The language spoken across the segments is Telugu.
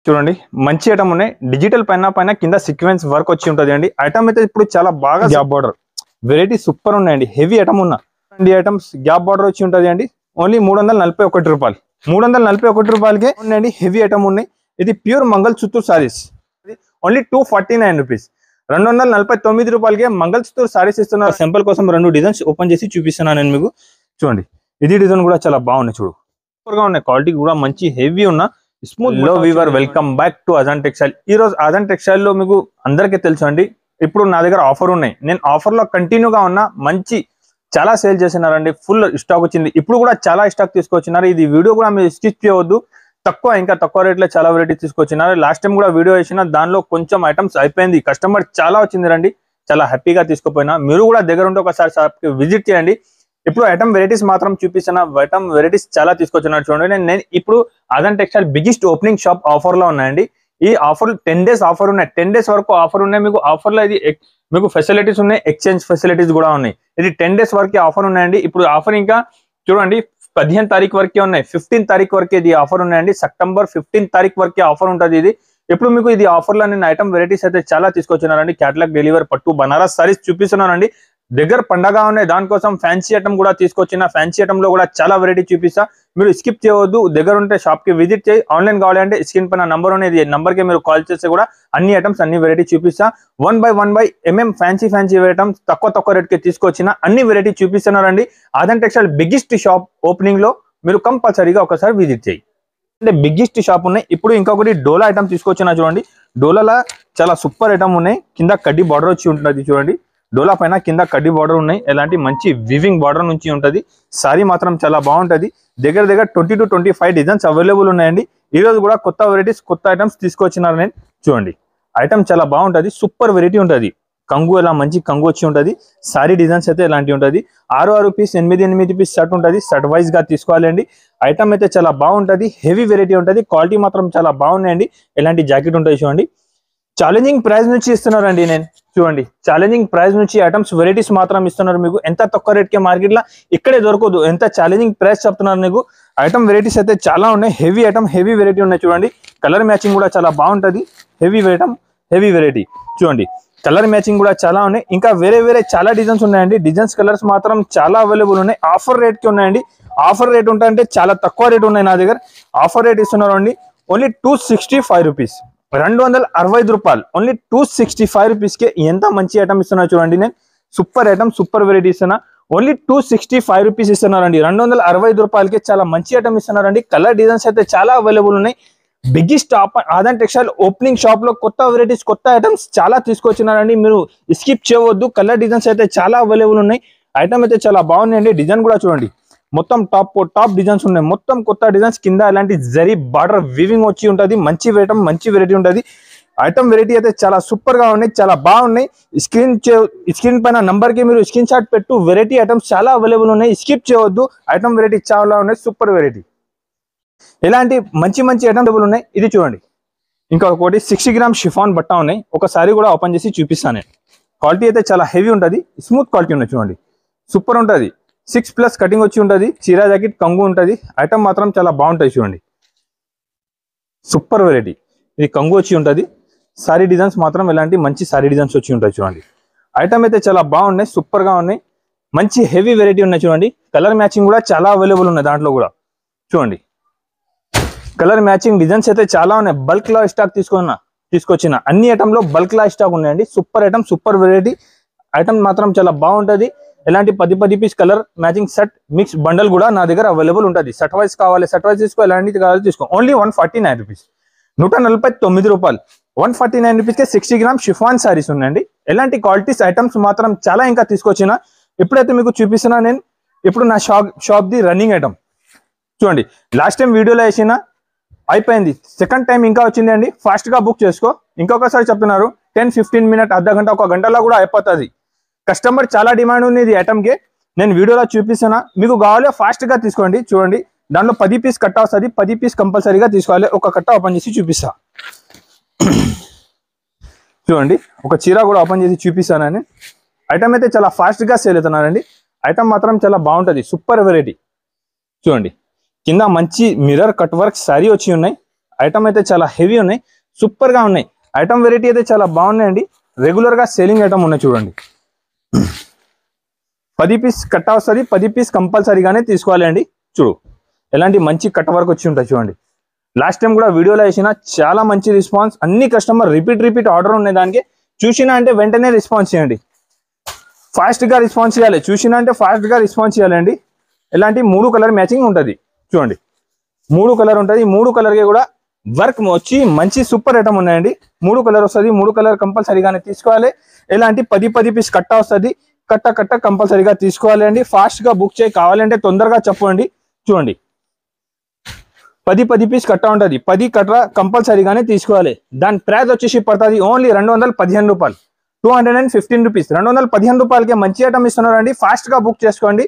చూడండి మంచి ఐటమ్ ఉన్నాయి. డిజిటల్ పైన కింద సీక్వెన్స్ వర్క్ వచ్చి ఉంటుంది అండి. ఐటమ్ అయితే ఇప్పుడు చాలా బాగా గ్యాప్ బార్డర్ వెరైటీ సూపర్ ఉన్నాయండి. హెవీ ఐటమ్ ఉన్న ఐటమ్స్ గ్యాప్ బార్డర్ వచ్చి ఉంటుంది అండి. ఓన్లీ 341 రూపాయలు. 341 రూపాయలకే ఉన్నాయండి. హెవీ ఐటమ్ ఉన్నాయి. ఇది ప్యూర్ మంగళ సూత్ర సారీస్. Only 249 rupees. 249 రూపాయలకే మంగళ సూత్ర సారీస్ ఇస్తున్నారు. సింపుల్ కోసం 2 డిజైన్స్ ఓపెన్ చేసి చూపిస్తున్నాను నేను మీకు. చూడండి ఇది డిజైన్ కూడా చాలా బాగున్నాయి. చూడు సూపర్ గా ఉన్నాయి. క్వాలిటీ కూడా మంచి హెవీ ఉన్న స్మూత్. లో viewers welcome back to Ajan textile. ఈ రోజు అజాన్ టెక్స్టైల్ లో మీకు అందరికీ తెలుసు అండి, ఇప్పుడు నా దగ్గర ఆఫర్ ఉన్నాయి. నేను ఆఫర్ లో కంటిన్యూగా ఉన్న మంచి చాలా సేల్ చేసినారండి. ఫుల్ స్టాక్ వచ్చింది. ఇప్పుడు కూడా చాలా స్టాక్ తీసుకొచ్చినారు. ఇది వీడియో కూడా మీరు స్కిప్ చేయవద్దు. ఇంకా తక్కువ రేట్లో చాలా వెరైటీ తీసుకొచ్చినారు. లాస్ట్ టైం కూడా వీడియో వేసిన దానిలో కొంచెం ఐటమ్స్ అయిపోయింది. కస్టమర్ చాలా వచ్చింది రండి. చాలా హ్యాపీగా తీసుకుపోయినా. మీరు కూడా దగ్గర ఉంటే ఒకసారి షాప్కి విజిట్ చేయండి. ఇప్పుడు ఐటమ్ వెరైటీస్ మాత్రం చూపిస్తున్నా. ఐటమ్ వెరైటీస్ చాలా తీసుకొచ్చినారు. చూడండి నేను ఇప్పుడు Ajan textile biggest opening shop offer లో ఉన్నాయండి. ఈ ఆఫర్ 10 days ఆఫర్ ఉన్నాయి. 10 days వరకు ఆఫర్ ఉన్నాయి. మీకు ఆఫర్ లో ఇది మీకు ఫెసిలిటీస్ ఉన్నాయి. ఎక్స్చేంజ్ ఫెసిలిటీస్ కూడా ఉన్నాయి. ఇది 10 days వరకు ఆఫర్ ఉన్నాయండి. ఇప్పుడు ఆఫర్ ఇంకా చూడండి 15 తారీఖు వరకే ఉన్నాయి. 15 తారీఖు వరకే ఇది ఆఫర్ ఉన్నాయండి. సెప్టెంబర్ 15 తారీఖు వరకే ఆఫర్ ఉంటుంది ఇది. ఇప్పుడు మీకు ఇది ఆఫర్ లో నేను ఐటమ్ వెరైటీస్ అయితే చాలా తీసుకొచ్చినారండి. క్యాటలాగ్ డెలివరీ పట్టు బనారస్ సారీస్ చూపిస్తున్నానండి. దగ్గర పండగ ఉన్నాయి, దానికోసం ఫ్యాన్సీ ఐటమ్ కూడా తీసుకొచ్చిన. ఫ్యాన్సీ ఐటమ్ లో కూడా చాలా వెరైటీ చూపిస్తా. మీరు స్కిప్ చేయవద్దు. దగ్గర ఉంటే షాప్ కి విజిట్ చేయి. ఆన్లైన్ కావాలంటే స్క్రీన్ పైన నంబర్ అనేది నంబర్ కి మీరు కాల్ చేస్తే కూడా అన్ని ఐటమ్స్ అన్ని వెరైటీ చూపిస్తా. 1 by 1 ఫ్యాన్సీ ఐటమ్స్ తక్కువ రేట్ కి తీసుకొచ్చిన అన్ని వెరైటీ చూపిస్తున్నారండి. Ajan textile biggest shop opening లో మీరు కంపల్సరీగా ఒకసారి విజిట్ చేయి. అంటే బిగ్గెస్ట్ షాప్ ఉన్నాయి. ఇప్పుడు ఇంకొకటి డోలా ఐటమ్ తీసుకొచ్చిన. చూడండి డోలాలో చాలా సూపర్ ఐటమ్ ఉన్నాయి. కింద కడ్డీ బార్డర్ వచ్చి ఉంటుంది. చూడండి డోలా పైన కింద కడ్డీ బార్డర్ ఉన్నాయి. ఎలాంటి మంచి వివింగ్ బార్డర్ నుంచి ఉంటుంది. సారీ మాత్రం చాలా బాగుంటుంది. దగ్గర 20 to 25 డిజైన్స్ అవైలబుల్ ఉన్నాయండి. ఈ రోజు కూడా కొత్త వెరైటీస్ కొత్త ఐటమ్స్ తీసుకొచ్చినారు నేను. చూడండి ఐటమ్ చాలా బాగుంటుంది. సూపర్ వెరైటీ ఉంటుంది. కంగు ఎలా మంచి కంగు వచ్చి ఉంటుంది. సారీ డిజైన్స్ అయితే ఎలాంటి ఉంటుంది. 6 పీస్ 8 పీస్ షర్ట్ ఉంటుంది. షర్ట్ వైజ్ గా తీసుకోవాలండి. ఐటమ్ అయితే చాలా బాగుంటుంది. హెవీ వెరైటీ ఉంటుంది. క్వాలిటీ మాత్రం చాలా బాగున్నాయండి. ఎలాంటి జాకెట్ ఉంటుంది చూడండి. ఛాలెంజింగ్ ప్రైస్ నుంచి ఇస్తున్నారండి నేను. చూడండి ఛాలెంజింగ్ ప్రైస్ నుంచి ఐటమ్స్ వెరైటీస్ మాత్రం ఇస్తున్నారు. మీకు ఎంత తక్కువ రేట్ కి మార్కెట్ లో ఇక్కడే దొరకదు. ఎంత ఛాలెంజింగ్ ప్రైస్ చెప్తున్నారు మీకు. ఐటమ్ వెరైటీస్ అయితే చాలా ఉన్నాయి. హెవీ ఐటమ్ హెవీ వెరైటీ ఉన్నాయి. చూడండి కలర్ మ్యాచింగ్ కూడా చాలా బాగుంటుంది. Heavy item heavy variety. చూడండి కలర్ మ్యాచింగ్ కూడా చాలా ఉన్నాయి. ఇంకా వేరే చాలా డిజైన్స్ ఉన్నాయండి. డిజైన్స్ కలర్స్ మాత్రం చాలా అవైలబుల్ ఉన్నాయి. ఆఫర్ రేట్ కి ఉన్నాయండి. ఆఫర్ రేట్ ఉంటాయంటే చాలా తక్కువ రేట్ ఉన్నాయి నా దగ్గర. ఆఫర్ రేట్ ఇస్తున్నారు అండి. Only 265 rupees. 265 రూపాయలు. ఓన్లీ 265 రూపీస్ కి ఎంత మంచి ఐటమ్ ఇస్తున్నా చూడండి. నేను సూపర్ ఐటమ్ సూపర్ వెరైటీ ఇస్తున్నా. ఓన్లీ 265 రూపీస్ ఇస్తున్నారండి. 265 రూపాయలకి చాలా మంచి ఐటమ్ ఇస్తున్నారండి. కలర్ డిజైన్స్ అయితే చాలా అవైలబుల్ ఉన్నాయి. బిగ్గెస్ట్ అజాన్ టెక్స్టైల్ ఓపెనింగ్ షాప్ లో కొత్త వెరైటీస్ కొత్త ఐటమ్స్ చాలా తీసుకొచ్చినారండి. మీరు స్కిప్ చేయవద్దు. కలర్ డిజైన్స్ అయితే చాలా అవైలబుల్ ఉన్నాయి. ఐటమ్ అయితే చాలా బాగున్నాయండి. డిజైన్ కూడా చూడండి మొత్తం టాప్ డిజైన్స్ ఉన్నాయి. మొత్తం కొత్త డిజైన్స్ కింద ఇలాంటి జరీ బార్డర్ వీవింగ్ వచ్చి ఉంటుంది. మంచి వెరైటీ ఉంటుంది. ఐటమ్ వెరైటీ అయితే చాలా సూపర్ గా ఉన్నాయి. చాలా బాగున్నాయి. స్క్రీన్ పైన నంబర్ కి మీరు స్క్రీన్ షాట్ పెట్టు. వెరైటీ ఐటమ్స్ చాలా అవైలబుల్ ఉన్నాయి. స్కిప్ చేయవద్దు. ఐటమ్ వెరైటీ చాలా ఉన్నాయి. Super variety. ఇలాంటి మంచి ఐటమ్ అవైలబుల్ ఉన్నాయి. ఇది చూడండి ఇంకొకటి 60 గ్రామ్ షిఫాన్ బట్ట ఉన్నాయి. ఒకసారి కూడా ఓపెన్ చేసి చూపిస్తాను. క్వాలిటీ అయితే చాలా హెవీ ఉంటుంది. స్మూత్ క్వాలిటీ ఉన్నాయి. చూడండి సూపర్ ఉంటుంది. 6+ కటింగ్ వచ్చి ఉంటుంది. చీరా జాకెట్ కంగు ఉంటుంది. ఐటమ్ మాత్రం చాలా బాగుంటుంది. చూడండి సూపర్ వెరైటీ. ఇది కంగు వచ్చి ఉంటుంది. సారీ డిజైన్స్ మాత్రం ఇలాంటి మంచి సారీ డిజైన్స్ వచ్చి ఉంటాయి. చూడండి ఐటమ్ అయితే చాలా బాగున్నాయి. సూపర్ గా ఉన్నాయి. మంచి హెవీ వెరైటీ ఉన్నాయి. చూడండి కలర్ మ్యాచింగ్ కూడా చాలా అవైలబుల్ ఉన్నాయి. దాంట్లో కూడా చూడండి కలర్ మ్యాచింగ్ డిజైన్స్ అయితే చాలా ఉన్నాయి. బల్క్ లో స్టాక్ తీసుకొచ్చిన అన్ని ఐటమ్ లో బల్క్ లా స్టాక్ ఉన్నాయండి. Super item super variety. Item మాత్రం చాలా బాగుంటుంది. ఇలాంటి 10 piece colour matching set mix bundle కూడా నా దగ్గర అవైలబుల్ ఉంటుంది. సెట్ వైజ్ కావాలి సెట్ వైజ్ తీసుకో. ఎలాంటి కావాలి తీసుకో. Only 149 rupees. 149 రూపాయలు. 149 రూపీస్ కి 60 గ్రామ్ షిఫాన్ సారీస్ ఉన్నాయండి. ఎలాంటి క్వాలిటీస్ ఐటమ్స్ మాత్రం చాలా ఇంకా తీసుకొచ్చిన. ఎప్పుడైతే మీకు చూపిస్తున్నా నేను. ఇప్పుడు నా షాప్ ది రన్నింగ్ ఐటమ్ చూడండి. లాస్ట్ టైం వీడియోలో వేసిన అయిపోయింది. సెకండ్ టైం ఇంకా వచ్చింది అండి. ఫాస్ట్ గా బుక్ చేసుకో. ఇంకొకసారి చెప్తున్నారు 10-15 మినిట్ అర్ధ గంట 1 గంటలో కూడా అయిపోతుంది. కస్టమర్ చాలా డిమాండ్ ఉంది ఇది ఐటమ్ కి. నేను వీడియోలో చూపిస్తున్నా. మీకు కావాలి ఫాస్ట్ గా తీసుకోండి. చూడండి దాంట్లో 10 పీస్ కట్ట వస్తుంది. 10 పీస్ కంపల్సరీగా తీసుకోవాలి. ఒక కట్ట ఓపెన్ చేసి చూపిస్తా. చూడండి ఒక చీర కూడా ఓపెన్ చేసి చూపిస్తానని. ఐటమ్ అయితే చాలా ఫాస్ట్ గా సేల్ అవుతున్నారండి. ఐటమ్ మాత్రం చాలా బాగుంటుంది. Super variety. చూడండి కింద మంచి మిర్రర్ కట్ వర్క్ సారీ వచ్చి ఉన్నాయి. ఐటమ్ అయితే చాలా హెవీ ఉన్నాయి, సూపర్ గా ఉన్నాయి. ఐటమ్ వెరైటీ అయితే చాలా బాగున్నాయండి. రెగ్యులర్ గా సేలింగ్ ఐటమ్ ఉన్నాయి చూడండి. 10 పీస్ కట్ట వస్తుంది, 10 పీస్ కంపల్సరీగానే తీసుకోవాలి అండి. చూడు ఎలాంటి మంచి కట్ట వరకు వచ్చి ఉంటాయి చూడండి. లాస్ట్ టైం కూడా వీడియోలో వేసిన చాలా మంచి రెస్పాన్స్. అన్ని కస్టమర్ రిపీట్ ఆర్డర్ ఉన్నాయి. దానికి చూసినా అంటే వెంటనే రెస్పాన్స్ చేయండి, ఫాస్ట్ గా రెస్పాన్స్ చేయాలి. చూసినా అంటే ఫాస్ట్ గా రెస్పాన్స్ చేయాలండి. ఎలాంటి 3 కలర్ మ్యాచింగ్ ఉంటుంది చూడండి. 3 కలర్ ఉంటుంది. 3 కలర్ కి కూడా వర్క్ వచ్చి మంచి సూపర్ ఐటమ్ ఉన్నాయండి. 3 కలర్ వస్తుంది. 3 కలర్ కంపల్సరీగానే తీసుకోవాలి. ఎలాంటి 10 పీస్ కట్ట వస్తుంది. కట్ట కంపల్సరీగా తీసుకోవాలి అండి. ఫాస్ట్ గా బుక్ చేయి, కావాలంటే తొందరగా చెప్పండి. చూడండి 10 పీస్ కట్ట ఉంటుంది. 10 కట్ట కంపల్సరీగానే తీసుకోవాలి. దాని ప్రైస్ వచ్చేసి పడుతుంది ఓన్లీ 215 రూపాయలు, 215 రూపీస్. 215 రూపాయలకి మంచి ఐటమ్ ఇస్తున్నారు అండి. ఫాస్ట్ గా బుక్ చేసుకోండి.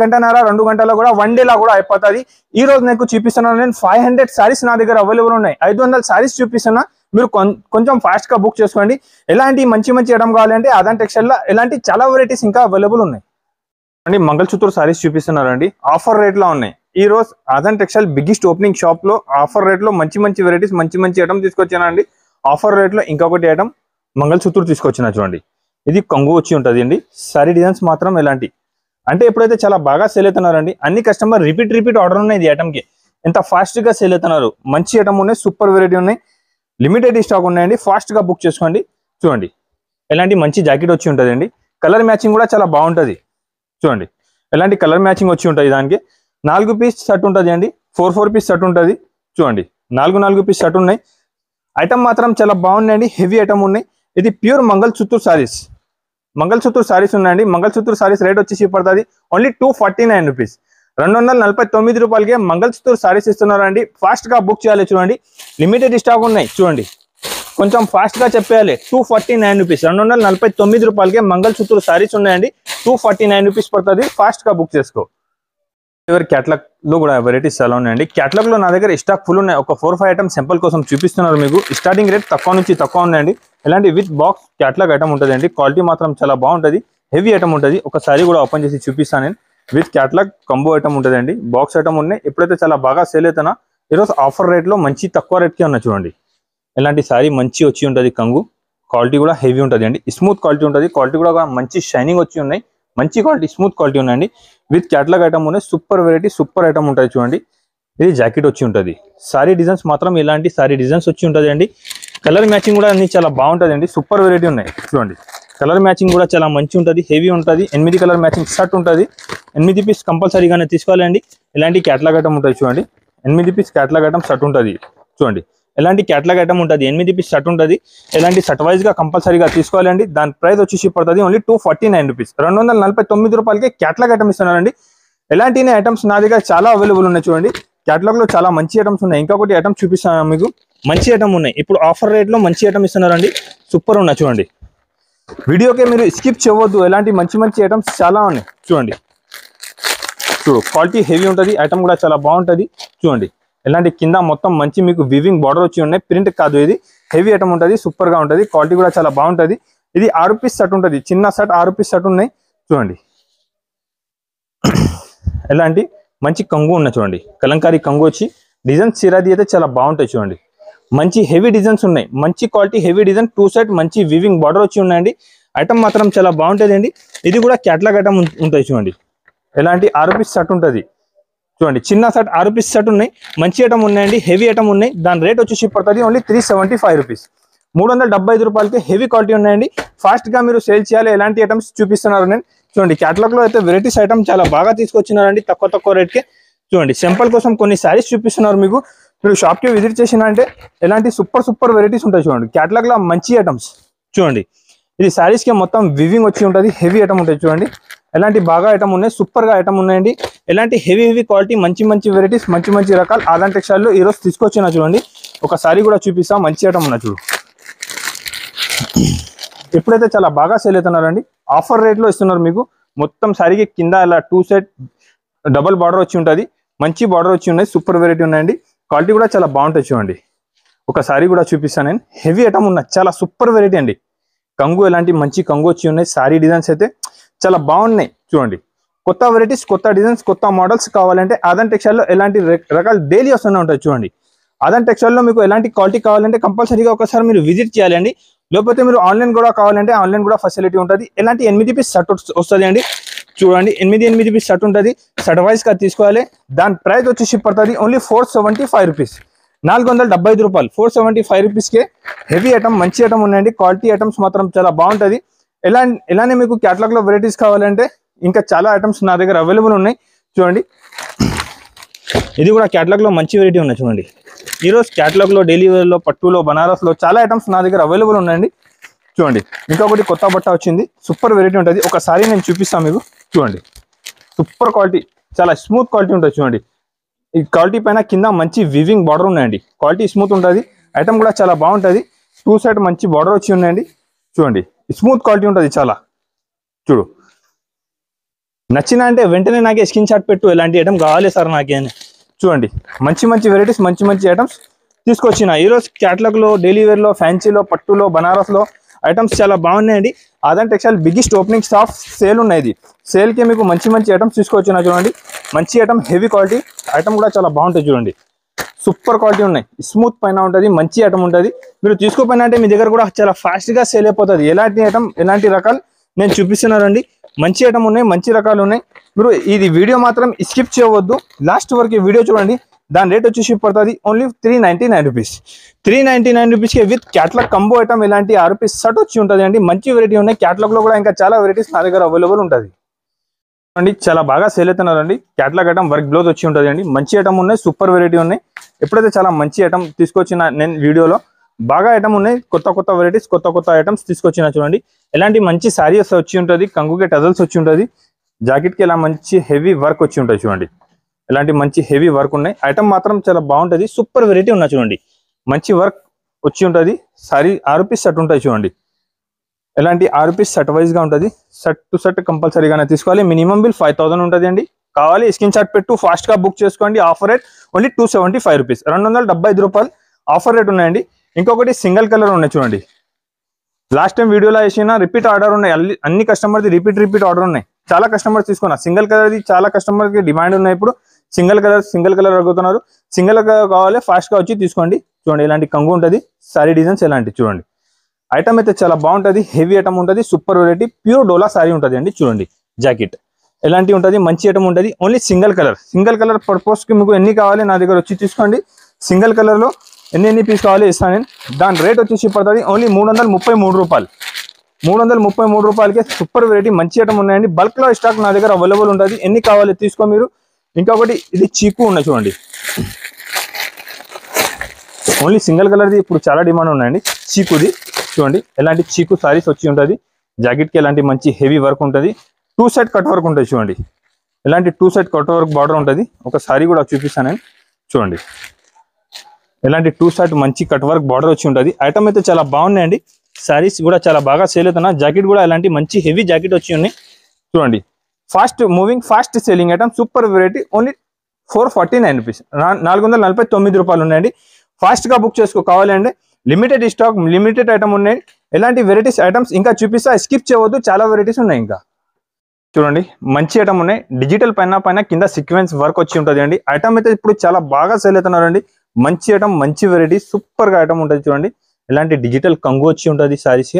గంటన్నర 2 గంటల్లో కూడా 1 డేలా కూడా అయిపోతుంది. ఈ రోజు నాకు చూపిస్తున్నాను నేను 500 సారీస్ నా దగ్గర అవైలబుల్ ఉన్నాయి. 500 సారీస్ చూపిస్తున్నా. మీరు కొంచెం ఫాస్ట్ గా బుక్ చేసుకోండి. ఎలాంటి మంచి ఐటమ్ కావాలంటే ఆదాన్ టెక్స్టైల్ లో ఎలాంటి చాలా వెరైటీస్ ఇంకా అవైలబుల్ ఉన్నాయి అండి. మంగళసూత్ర సారీస్ చూపిస్తున్నారండి. ఆఫర్ రేట్ లో ఉన్నాయి. ఈ రోజు Aadan textile biggest opening shop లో ఆఫర్ రేట్ లో మంచి వెరైటీస్, మంచి ఐటమ్ తీసుకొచ్చానండి. ఆఫర్ రేట్ లో ఇంకొకటి ఐటమ్ మంగళసూత్ర తీసుకొచ్చిన చూడండి. ఇది కొంగు వచ్చి ఉంటుంది అండి. సారీ డిజైన్స్ మాత్రం ఎలాంటి అంటే ఎప్పుడైతే చాలా బాగా సేల్ అవుతున్నారండి. అన్ని కస్టమర్ రిపీట్ ఆర్డర్ ఉన్నాయి. ఈ ఐటమ్ కి ఎంత ఫాస్ట్ గా సేల్ అవుతున్నారు. మంచి ఐటమ్ ఉన్నాయి, సూపర్ వెరైటీ ఉన్నాయి, లిమిటెడ్ స్టాక్ ఉన్నాయండి. ఫాస్ట్ గా బుక్ చేసుకోండి. చూడండి ఎలాంటి మంచి జాకెట్ వచ్చి ఉంటుంది అండి. కలర్ మ్యాచింగ్ కూడా చాలా బాగుంటుంది. చూడండి ఎలాంటి కలర్ మ్యాచింగ్ వచ్చి ఉంటుంది. దానికి 4 పీస్ షర్ట్ ఉంటుంది అండి. 4 పీస్ షర్ట్ ఉంటుంది. చూడండి 4 పీస్ షర్ట్ ఉన్నాయి. ఐటమ్ మాత్రం చాలా బాగున్నాయండి. హెవీ ఐటమ్ ఉన్నాయి. ఇది ప్యూర్ మంగళసూత్ర సారీస్. మంగళసూత్ర సారీస్ ఉన్నాయండి. మంగళసూత్ర సారీస్ రేట్ వచ్చేసి పడుతుంది ఓన్లీ 249 రూపీస్. 249 రూపాయలకి మంగళసూత్ర సారీస్ ఇస్తున్నారండి. ఫాస్ట్ గా బుక్ చేయాలి. చూడండి లిమిటెడ్ స్టాక్ ఉన్నాయి. చూడండి కొంచెం ఫాస్ట్ గా చెప్పేయాలి. 249 రూపీస్. 249 రూపాయలకి మంగళసూత్ర సారీస్ ఉన్నాయండి. 249 రూపీస్ పడుతుంది. ఫాస్ట్ గా బుక్ చేసుకో. ఎవరి క్యాటలాగ్ లో కూడా వెరైటీస్ చాలా ఉన్నాయండి. క్యాటలాగ్ లో నా దగ్గర స్టాక్ ఫుల్ ఉన్నాయి. ఒక 4-5 ఐటమ్స్ సింపుల్ కోసం చూపిస్తున్నారు మీకు. స్టార్టింగ్ రేట్ తక్కువ నుంచి తక్కువ ఉన్నాయండి. ఇలాంటి విత్ బాక్స్ క్యాటలాగ్ ఐటమ్ ఉంటుంది అండి. క్వాలిటీ మాత్రం చాలా బాగుంటుంది. హెవీ ఐటమ్ ఉంటుంది. ఒకసారి కూడా ఓపెన్ చేసి చూపిస్తాను నేను. విత్ క్యాటలాగ్ కంబో ఐటమ్ ఉంటుంది అండి. బాక్స్ ఐటమ్ ఉన్నాయి. ఎప్పుడైతే చాలా బాగా సేల్ అవుతున్నా ఈరోజు ఆఫర్ రేట్ లో మంచి తక్కువ రేట్కి ఉన్నాయి చూడండి. ఇలాంటి సారీ మంచి వచ్చి ఉంటుంది. కంగు క్వాలిటీ కూడా హెవీ ఉంటుంది అండి. స్మూత్ క్వాలిటీ ఉంటుంది. క్వాలిటీ కూడా మంచి షైనింగ్ వచ్చి ఉన్నాయి. మంచి క్వాలిటీ, స్మూత్ క్వాలిటీ ఉన్నాయండి. విత్ క్యాటలాగ్ ఐటమ్ ఉన్నాయి. సూపర్ వెరైటీ, సూపర్ ఐటమ్ ఉంటుంది చూడండి. ఇది జాకెట్ వచ్చి ఉంటుంది. సారీ డిజైన్స్ మాత్రం ఇలాంటి సారీ డిజైన్స్ వచ్చి ఉంటుంది అండి. కలర్ మ్యాచింగ్ కూడా అన్ని చాలా బాగుంటుంది అండి. సూపర్ వెరైటీ ఉన్నాయి చూడండి. కలర్ మ్యాచింగ్ కూడా చాలా మంచి ఉంటుంది, హెవీ ఉంటుంది. 8 కలర్ మ్యాచింగ్ షర్ట్ ఉంటుంది. 8 పీస్ కంపల్సరీగానే తీసుకోవాలండి. ఇలాంటి క్యాటలాగ్ ఐటమ్ ఉంటుంది చూడండి. 8 పీస్ క్యాటలాగ్ ఐటమ్ షర్ట్ ఉంటుంది చూడండి. ఎలాంటి క్యాటలాగ్ ఐటమ్ ఉంటుంది. 8 పీస్ షర్ట్ ఉంటుంది. ఎలాంటి షర్ట్ వైజ్ గా కంపల్సరీగా తీసుకోవాలండి. దాని ప్రైస్ వచ్చేసి పడుతుంది ఓన్లీ 249 రూపీస్. 249 రూపాయలకి క్యాటలాగ్ ఐటమ్ ఇస్తున్నారండి. ఎలాంటి ఐటమ్స్ నా దగ్గర చాలా అవైలబుల్ ఉన్నాయి చూడండి. క్యాటలాగ్ లో చాలా మంచి ఐటమ్స్ ఉన్నాయి. ఇంకొకటి ఐటమ్ చూపిస్తాను మీకు. మంచి ఐటమ్ ఉన్నాయి. ఇప్పుడు ఆఫర్ రేట్ లో మంచి ఐటమ్ ఇస్తున్నారండి. సూపర్ ఉన్నాయి చూడండి. వీడియోకి మీరు స్కిప్ చేయవద్దు. ఎలాంటి మంచి ఐటమ్స్ చాలా ఉన్నాయి చూడండి. క్వాలిటీ హెవీ ఉంటుంది. ఐటమ్ కూడా చాలా బాగుంటుంది చూడండి. ఎలాంటి కింద మొత్తం మంచి మీకు వివింగ్ బార్డర్ వచ్చి ఉన్నాయి. ప్రింట్ కాదు, ఇది హెవీ ఐటమ్ ఉంటుంది. సూపర్ గా ఉంటుంది. క్వాలిటీ కూడా చాలా బాగుంటుంది. ఇది 6 పీస్ షర్ట్ ఉంటుంది. చిన్న షర్ట్ 6 పీస్ షర్ట్ ఉన్నాయి చూడండి. ఎలాంటి మంచి కంగు ఉన్నాయి చూడండి. కలంకారీ కంగు వచ్చి డిజైన్ సిరాది అయితే చాలా బాగుంటాయి చూడండి. మంచి హెవీ డిజైన్స్ ఉన్నాయి. మంచి క్వాలిటీ హెవీ డిజైన్ 2 సైడ్ మంచి వివింగ్ బార్డర్ వచ్చి ఉన్నాయండి. ఐటమ్ మాత్రం చాలా బాగుంటుంది అండి. ఇది కూడా క్యాటలాగ్ ఐటమ్ ఉంటాయి చూడండి. ఎలాంటి 6 పీస్ షర్ట్ ఉంటుంది చూడండి. చిన్న షర్ట్ 6 పీస్ షర్ట్ ఉన్నాయి. మంచి ఐటమ్ ఉన్నాయండి. హెవీ ఐటమ్ ఉన్నాయి. దాని రేట్ వచ్చేసి పడుతుంది ఓన్లీ 375 రూపీస్. 375 రూపాయలకి హెవీ క్వాలిటీ ఉన్నాయండి. ఫాస్ట్ గా మీరు సేల్ చేయాలి. ఎలాంటి ఐటమ్స్ చూపిస్తున్నారు నేను చూడండి. క్యాటలాగ్ లో అయితే వెరైటీస్ ఐటమ్ చాలా బాగా తీసుకొచ్చినారండి. తక్కువ రేట్కి చూడండి. సింపుల్ కోసం కొన్ని శారీస్ చూపిస్తున్నారు మీకు. మీరు షాప్ కి విజిట్ చేసిన అంటే ఎలాంటి సూపర్ వెరైటీస్ ఉంటాయి చూడండి. క్యాటలాగ్ లో మంచి ఐటమ్స్ చూడండి. ఇది శారీస్ కి మొత్తం వివింగ్ వచ్చి ఉంటుంది. హెవీ ఐటమ్ ఉంటాయి చూడండి. ఎలాంటి బాగా ఐటమ్ ఉన్నాయి. సూపర్ గా ఐటమ్ ఉన్నాయండి. ఎలాంటి హెవీ క్వాలిటీ మంచి వెరైటీస్ మంచి రకాలు ఆదాన్ టెక్స్టైల్ లో ఈ రోజు తీసుకొచ్చినా చూడండి. ఒక సారీ కూడా చూపిస్తా. మంచి ఐటమ్ ఉన్నా చూడు. ఎప్పుడైతే చాలా బాగా సేల్ అవుతున్నారండి. ఆఫర్ రేట్ లో ఇస్తున్నారు మీకు. మొత్తం సారీకి కింద ఇలా 2 సైడ్ డబల్ బార్డర్ వచ్చి ఉంటుంది. మంచి బార్డర్ వచ్చి ఉన్నాయి. సూపర్ వెరైటీ ఉన్నాయండి. క్వాలిటీ కూడా చాలా బాగుంటుంది చూడండి. ఒక సారీ కూడా చూపిస్తాను నేను. హెవీ ఐటమ్ ఉన్న చాలా సూపర్ వెరైటీ అండి. కంగు ఎలాంటి మంచి కంగు వచ్చి ఉన్నాయి. సారీ డిజైన్స్ అయితే చాలా బాగున్నాయి చూడండి. కొత్త వెరైటీస్, కొత్త డిజైన్స్, కొత్త మోడల్స్ కావాలంటే ఆదాన్ టెక్స్టైల్ లో ఎలాంటి రకాల డైలీ వస్తూనే ఉంటాయి చూడండి. ఆదాన్ టెక్స్టైల్ లో మీకు ఎలాంటి క్వాలిటీ కావాలంటే కంపల్సరీగా ఒకసారి మీరు విజిట్ చేయాలండి. లేకపోతే మీరు ఆన్లైన్ కూడా కావాలంటే ఆన్లైన్ కూడా ఫెసిలిటీ ఉంటుంది. ఎలాంటి 8 పీస్ షర్ట్ వస్తుంది అండి. చూడండి 8 పీస్ షర్ట్ ఉంటుంది. షర్ట్ వైజ్ గా తీసుకోవాలి. దాని ప్రైస్ వచ్చేసి పడుతుంది ఓన్లీ 475 రూపీస్, 475 రూపాయలు. 475 రూపీస్కే హెవీ ఐటమ్, మంచి ఐటమ్ ఉన్నాయండి. క్వాలిటీ ఐటమ్స్ మాత్రం చాలా బాగుంటుంది. ఇలానే మీకు క్యాటలాగ్ లో వెరైటీస్ కావాలంటే ఇంకా చాలా ఐటమ్స్ నా దగ్గర అవైలబుల్ ఉన్నాయి. చూడండి ఇది కూడా క్యాటలాగ్ లో మంచి వెరైటీ ఉన్నాయి. చూడండి ఈరోజు క్యాటలాగ్ లో డైలీ వేర్ లో, పట్టులో, బనారస్ లో చాలా ఐటమ్స్ నా దగ్గర అవైలబుల్ ఉన్నాయండి. చూడండి ఇంకొకటి కొత్త బట్ట వచ్చింది, సూపర్ వెరైటీ ఉంటుంది. ఒకసారి నేను చూపిస్తాను మీకు. చూడండి సూపర్ క్వాలిటీ, చాలా స్మూత్ క్వాలిటీ ఉంటుంది. చూడండి ఈ క్వాలిటీ పైన కింద మంచి వివింగ్ బార్డర్ ఉన్నాయండి. క్వాలిటీ స్మూత్ ఉంటుంది. ఐటమ్ కూడా చాలా బాగుంటుంది. 2 సైడ్ మంచి బార్డర్ వచ్చి ఉన్నాయండి. చూడండి స్మూత్ క్వాలిటీ ఉంటుంది చాలా. చూడు నచ్చిన అంటే వెంటనే నాకే స్క్రీన్ షాట్ పెట్టు, ఎలాంటి ఐటమ్ కావాలి సార్ నాకే అని. చూడండి మంచి మంచి వెరైటీస్, మంచి మంచి ఐటమ్స్ తీసుకొచ్చిన ఈరోజు క్యాటలాగ్ లో, డైలీ వేర్ లో, ఫ్యాన్సీలో, పట్టులో, బనారస్ లో ఐటమ్స్ చాలా బాగున్నాయండి. Adan textile biggest opening staff sale ఉన్నాయి. సేల్ కి మీకు మంచి మంచి ఐటమ్స్ తీసుకొచ్చిన. చూడండి మంచి ఐటమ్, హెవీ క్వాలిటీ ఐటమ్ కూడా చాలా బాగుంటుంది. చూడండి సూపర్ క్వాలిటీ ఉన్నాయి. స్మూత్ పైన ఉంటుంది, మంచి ఐటమ్ ఉంటుంది. మీరు తీసుకోపోయినా అంటే మీ దగ్గర కూడా చాలా ఫాస్ట్ గా సేల్ అయిపోతుంది. ఎలాంటి ఐటమ్, ఎలాంటి రకాలు నేను చూపిస్తున్నానండి. మంచి ఐటమ్ ఉన్నాయి, మంచి రకాలు ఉన్నాయి. మీరు ఇది వీడియో మాత్రం స్కిప్ చేయవద్దు, లాస్ట్ వరకు వీడియో చూడండి. దాని రేట్ వచ్చేసి పడుతుంది ఓన్లీ 399 రూపీస్. 399 రూపీస్కి విత్ క్యాటలాగ్ కంబో ఐటమ్ ఇలాంటి 6 పీస్ షర్ట్ వచ్చి ఉంటుంది అండి. మంచి వెరైటీ ఉన్నాయి. క్యాటలాగ్ లో కూడా ఇంకా చాలా వెరైటీస్ నా దగ్గర అవైలబుల్ ఉంటుంది అండి. చాలా బాగా సేల్ అవుతున్నారండి. క్యాటలాగ్ ఐటమ్ వర్క్ బ్లౌజ్ వచ్చి ఉంటుంది అండి. మంచి ఐటమ్ ఉన్నాయి, సూపర్ వెరైటీ ఉన్నాయి. ఎప్పుడైతే చాలా మంచి ఐటమ్ తీసుకొచ్చిన నేను వీడియోలో బాగా ఐటమ్ ఉన్నాయి. కొత్త కొత్త వెరైటీస్, కొత్త కొత్త ఐటమ్స్ తీసుకొచ్చిన. చూడండి ఎలాంటి మంచి శారీస్ వచ్చి ఉంటుంది, కంగుకే టజల్స్ వచ్చి ఉంటుంది. జాకెట్ కి ఇలా మంచి హెవీ వర్క్ వచ్చి ఉంటుంది. చూడండి ఇలాంటి మంచి హెవీ వర్క్ ఉన్నాయి. ఐటమ్ మాత్రం చాలా బాగుంటుంది. సూపర్ వెరైటీ ఉన్నాయి. చూడండి మంచి వర్క్ వచ్చి ఉంటుంది. సారీ 6 పీస్ షర్ట్ ఉంటాయి. చూడండి ఇలాంటి 6 పీస్ షర్ట్ వైజ్ గా ఉంటుంది. షర్ట్ టు షర్ట్ కంపల్సరీగానే తీసుకోవాలి. మినిమం బిల్ 5000 ఉంటుంది అండి. కావాలి స్క్రీన్ షాట్ పెట్టు, ఫాస్ట్ గా బుక్ చేసుకోండి. ఆఫర్ రేట్ ఓన్లీ 275 రూపీస్, 275 రూపాయలు ఆఫర్ రేట్ ఉన్నాయండి. ఇంకొకటి సింగిల్ కలర్ ఉన్నాయి. చూడండి లాస్ట్ టైం వీడియోలో వేసిన రిపీట్ ఆర్డర్ ఉన్నాయి. అన్ని కస్టమర్ది రిపీట్ ఆర్డర్ ఉన్నాయి. చాలా కస్టమర్స్ తీసుకున్నా. సింగిల్ కలర్ది చాలా కస్టమర్కి డిమాండ్ ఉన్నాయి. ఇప్పుడు సింగిల్ కలర్ అడుగుతున్నారు. సింగిల్ కలర్ కావాలి, ఫాస్ట్ గా వచ్చి తీసుకోండి. చూడండి ఇలాంటి కంగు ఉంటుంది. సారీ డిజైన్స్ ఎలాంటి చూడండి. ఐటమ్ అయితే చాలా బాగుంటుంది. హెవీ ఐటమ్ ఉంటుంది. సూపర్ వెరైటీ, ప్యూర్ డోలా సారీ ఉంటుంది అండి. చూడండి జాకెట్ ఎలాంటి ఉంటుంది, మంచి ఐటమ్ ఉంటుంది. ఓన్లీ సింగిల్ కలర్ పర్పస్ కి మీకు ఎన్ని కావాలి నా దగ్గర వచ్చి తీసుకోండి. సింగిల్ కలర్ లో ఎన్ని పీస్ కావాలి ఇస్తాను నేను. దాని రేట్ వచ్చేసి పడుతుంది ఓన్లీ 333 రూపాయలు. 333 రూపాయలకి సూపర్ వెరైటీ, మంచి ఐటమ్ ఉన్నాయండి. బల్క్ లో స్టాక్ నా దగ్గర అవైలబుల్ ఉంటుంది. ఎన్ని కావాలి తీసుకో మీరు. ఇంకొకటి ఇది చీకు ఉన్నాయి. చూడండి ఓన్లీ సింగిల్ కలర్ది ఇప్పుడు చాలా డిమాండ్ ఉన్నాయండి. చీకుది చూడండి ఎలాంటి చీకు సారీస్ వచ్చి ఉంటుంది. జాకెట్ కి ఎలాంటి మంచి హెవీ వర్క్ ఉంటుంది. 2 సైడ్ కట్ వర్క్ ఉంటుంది. చూడండి ఇలాంటి 2 సైడ్ కట్ వర్క్ బార్డర్ ఉంటుంది. ఒక సారీ కూడా చూపిస్తాను నేను. చూడండి ఇలాంటి 2 సైడ్ మంచి కట్ వర్క్ బార్డర్ వచ్చి ఉంటుంది. ఐటమ్ అయితే చాలా బాగున్నాయండి. సారీస్ కూడా చాలా బాగా సేల్ అవుతున్నాయి. జాకెట్ కూడా ఇలాంటి మంచి హెవీ జాకెట్ వచ్చి ఉన్నాయి. చూడండి fast moving, fast selling item, super variety. Only 449 rupees, 449 రూపాయలు ఉన్నాయండి. ఫాస్ట్ గా బుక్ చేసుకో. కావాలండి లిమిటెడ్ స్టాక్, లిమిటెడ్ ఐటమ్ ఉన్నాయి. ఎలాంటి వెరైటీస్ ఐటమ్స్ ఇంకా చూపిస్తా, స్కిప్ చేయవద్దు. చాలా వెరైటీస్ ఉన్నాయి. ఇంకా చూడండి మంచి ఐటమ్ ఉన్నాయి. డిజిటల్ పైన కింద సీక్వెన్స్ వర్క్ వచ్చి ఉంటుంది అండి. ఐటమ్ అయితే ఇప్పుడు చాలా బాగా సేల్ అవుతున్నారండి. మంచి ఐటమ్, మంచి వెరైటీ, సూపర్ గా ఐటమ్ ఉంటుంది. చూడండి ఇలాంటి డిజిటల్ కంగు వచ్చి ఉంటుంది సారీస్.